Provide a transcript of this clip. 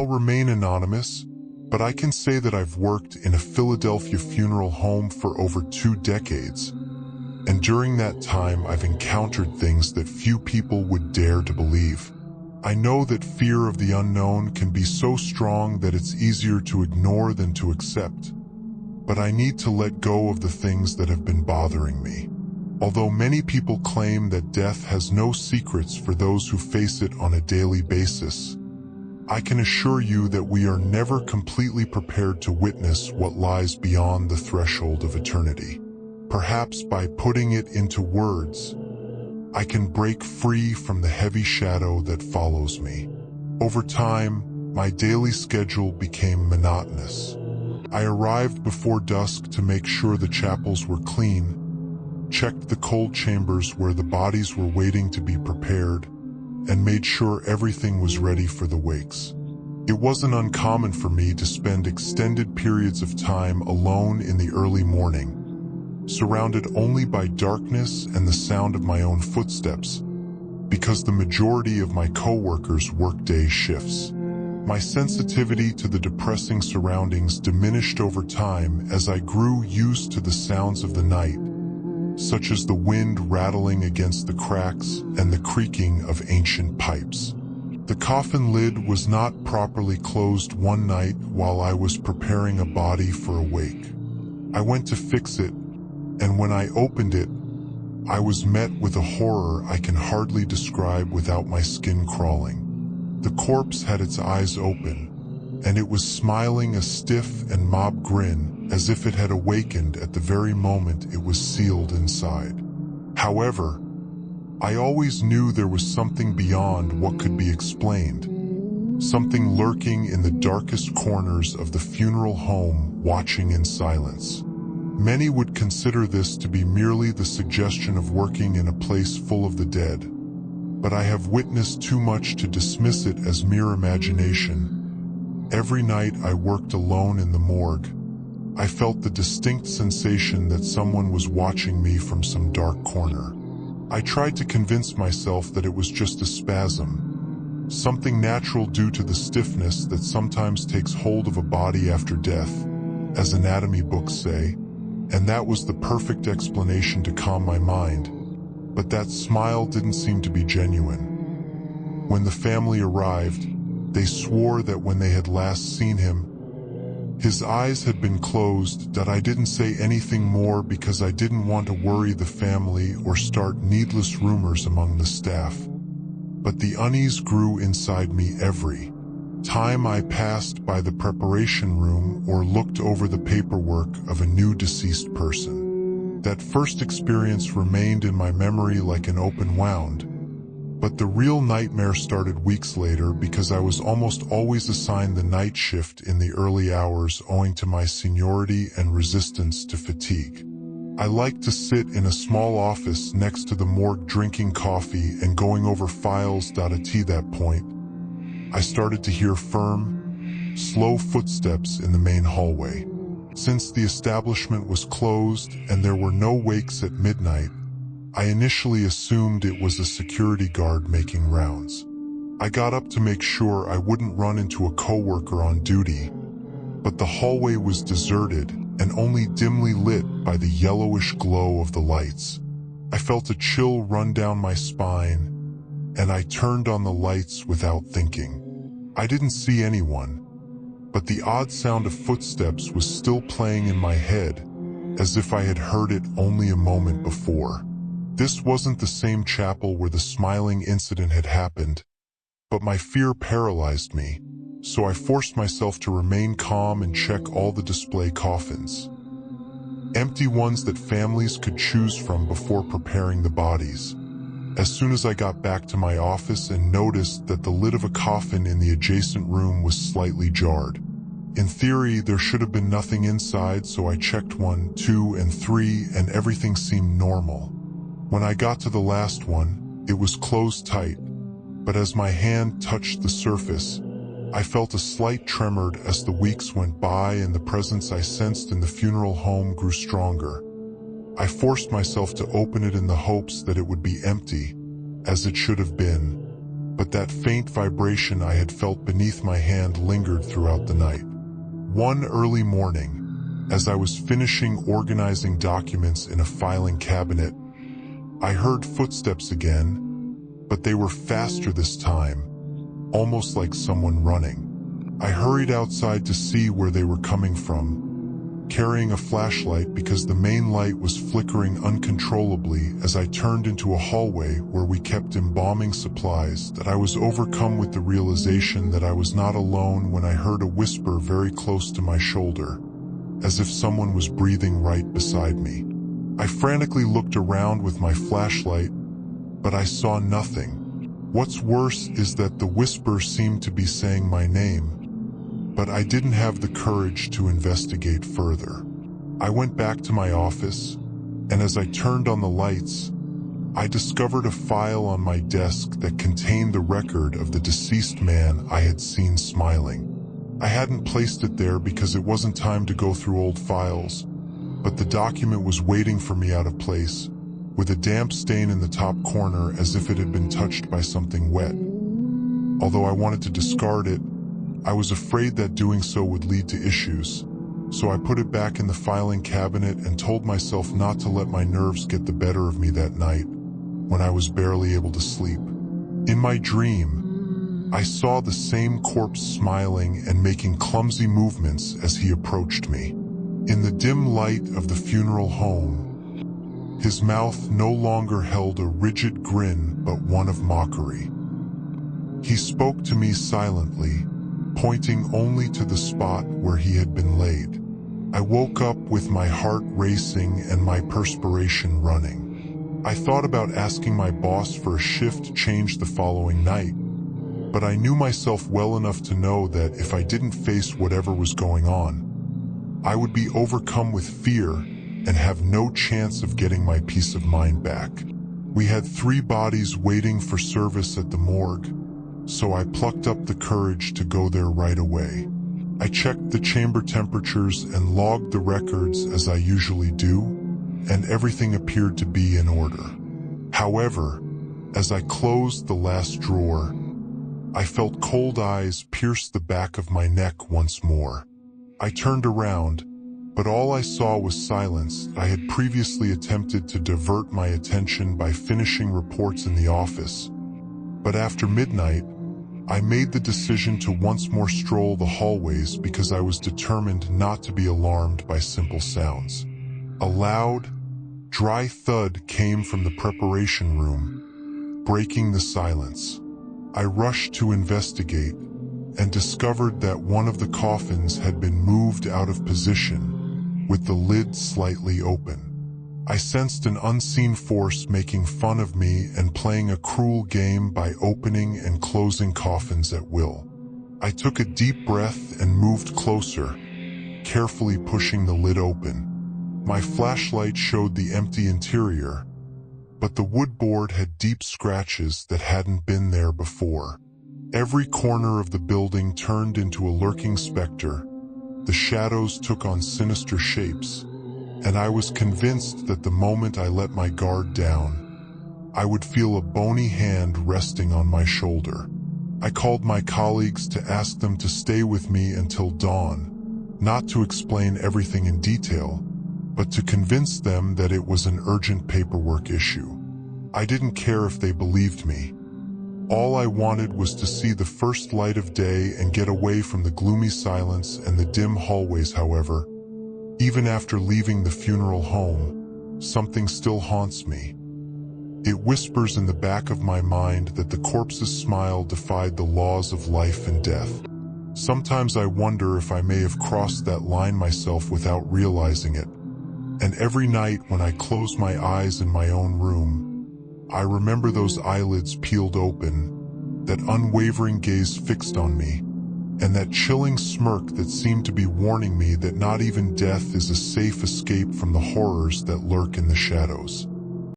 I'll remain anonymous, but I can say that I've worked in a Philadelphia funeral home for over 2 decades. And during that time, I've encountered things that few people would dare to believe. I know that fear of the unknown can be so strong that it's easier to ignore than to accept. But I need to let go of the things that have been bothering me. Although many people claim that death has no secrets for those who face it on a daily basis, I can assure you that we are never completely prepared to witness what lies beyond the threshold of eternity. Perhaps by putting it into words, I can break free from the heavy shadow that follows me. Over time, my daily schedule became monotonous. I arrived before dusk to make sure the chapels were clean, checked the cold chambers where the bodies were waiting to be prepared, and made sure everything was ready for the wakes. It wasn't uncommon for me to spend extended periods of time alone in the early morning, surrounded only by darkness and the sound of my own footsteps, because the majority of my coworkers worked day shifts. My sensitivity to the depressing surroundings diminished over time as I grew used to the sounds of the night, such as the wind rattling against the cracks and the creaking of ancient pipes. The coffin lid was not properly closed one night while I was preparing a body for a wake. I went to fix it, and when I opened it, I was met with a horror I can hardly describe without my skin crawling. The corpse had its eyes open, and it was smiling a stiff and mob grin as if it had awakened at the very moment it was sealed inside. However, I always knew there was something beyond what could be explained, something lurking in the darkest corners of the funeral home, watching in silence. Many would consider this to be merely the suggestion of working in a place full of the dead, but I have witnessed too much to dismiss it as mere imagination. Every night I worked alone in the morgue, I felt the distinct sensation that someone was watching me from some dark corner. I tried to convince myself that it was just a spasm, something natural due to the stiffness that sometimes takes hold of a body after death, as anatomy books say, and that was the perfect explanation to calm my mind. But that smile didn't seem to be genuine. When the family arrived, they swore that when they had last seen him, his eyes had been closed, that I didn't say anything more because I didn't want to worry the family or start needless rumors among the staff. But the unease grew inside me every time I passed by the preparation room or looked over the paperwork of a new deceased person. That first experience remained in my memory like an open wound, but the real nightmare started weeks later because I was almost always assigned the night shift in the early hours owing to my seniority and resistance to fatigue. I liked to sit in a small office next to the morgue drinking coffee and going over files. At that point, I started to hear firm, slow footsteps in the main hallway. Since the establishment was closed and there were no wakes at midnight, I initially assumed it was a security guard making rounds. I got up to make sure I wouldn't run into a coworker on duty, but the hallway was deserted and only dimly lit by the yellowish glow of the lights. I felt a chill run down my spine, and I turned on the lights without thinking. I didn't see anyone, but the odd sound of footsteps was still playing in my head, as if I had heard it only a moment before. This wasn't the same chapel where the smiling incident had happened, but my fear paralyzed me, so I forced myself to remain calm and check all the display coffins, empty ones that families could choose from before preparing the bodies. As soon as I got back to my office and noticed that the lid of a coffin in the adjacent room was slightly jarred. In theory, there should have been nothing inside, so I checked 1, 2, and 3, and everything seemed normal. When I got to the last one, it was closed tight, but as my hand touched the surface, I felt a slight tremor as the weeks went by and the presence I sensed in the funeral home grew stronger. I forced myself to open it in the hopes that it would be empty, as it should have been, but that faint vibration I had felt beneath my hand lingered throughout the night. One early morning, as I was finishing organizing documents in a filing cabinet, I heard footsteps again, but they were faster this time, almost like someone running. I hurried outside to see where they were coming from, carrying a flashlight because the main light was flickering uncontrollably as I turned into a hallway where we kept embalming supplies. That I was overcome with the realization that I was not alone when I heard a whisper very close to my shoulder, as if someone was breathing right beside me. I frantically looked around with my flashlight, but I saw nothing. What's worse is that the whisper seemed to be saying my name, but I didn't have the courage to investigate further. I went back to my office, and as I turned on the lights, I discovered a file on my desk that contained the record of the deceased man I had seen smiling. I hadn't placed it there because it wasn't time to go through old files, but the document was waiting for me out of place, with a damp stain in the top corner as if it had been touched by something wet. Although I wanted to discard it, I was afraid that doing so would lead to issues, so I put it back in the filing cabinet and told myself not to let my nerves get the better of me that night, when I was barely able to sleep. In my dream, I saw the same corpse smiling and making clumsy movements as he approached me. In the dim light of the funeral home, his mouth no longer held a rigid grin but one of mockery. He spoke to me silently, pointing only to the spot where he had been laid. I woke up with my heart racing and my perspiration running. I thought about asking my boss for a shift change the following night, but I knew myself well enough to know that if I didn't face whatever was going on, I would be overcome with fear and have no chance of getting my peace of mind back. We had 3 bodies waiting for service at the morgue, so I plucked up the courage to go there right away. I checked the chamber temperatures and logged the records as I usually do, and everything appeared to be in order. However, as I closed the last drawer, I felt cold eyes pierce the back of my neck once more. I turned around, but all I saw was silence. I had previously attempted to divert my attention by finishing reports in the office, but after midnight, I made the decision to once more stroll the hallways because I was determined not to be alarmed by simple sounds. A loud, dry thud came from the preparation room, breaking the silence. I rushed to investigate and discovered that one of the coffins had been moved out of position, with the lid slightly open. I sensed an unseen force making fun of me and playing a cruel game by opening and closing coffins at will. I took a deep breath and moved closer, carefully pushing the lid open. My flashlight showed the empty interior, but the wood board had deep scratches that hadn't been there before. Every corner of the building turned into a lurking specter. The shadows took on sinister shapes, and I was convinced that the moment I let my guard down, I would feel a bony hand resting on my shoulder. I called my colleagues to ask them to stay with me until dawn, not to explain everything in detail, but to convince them that it was an urgent paperwork issue. I didn't care if they believed me. All I wanted was to see the first light of day and get away from the gloomy silence and the dim hallways. However, even after leaving the funeral home, something still haunts me. It whispers in the back of my mind that the corpse's smile defied the laws of life and death. Sometimes I wonder if I may have crossed that line myself without realizing it. And every night when I close my eyes in my own room, I remember those eyelids peeled open, that unwavering gaze fixed on me, and that chilling smirk that seemed to be warning me that not even death is a safe escape from the horrors that lurk in the shadows.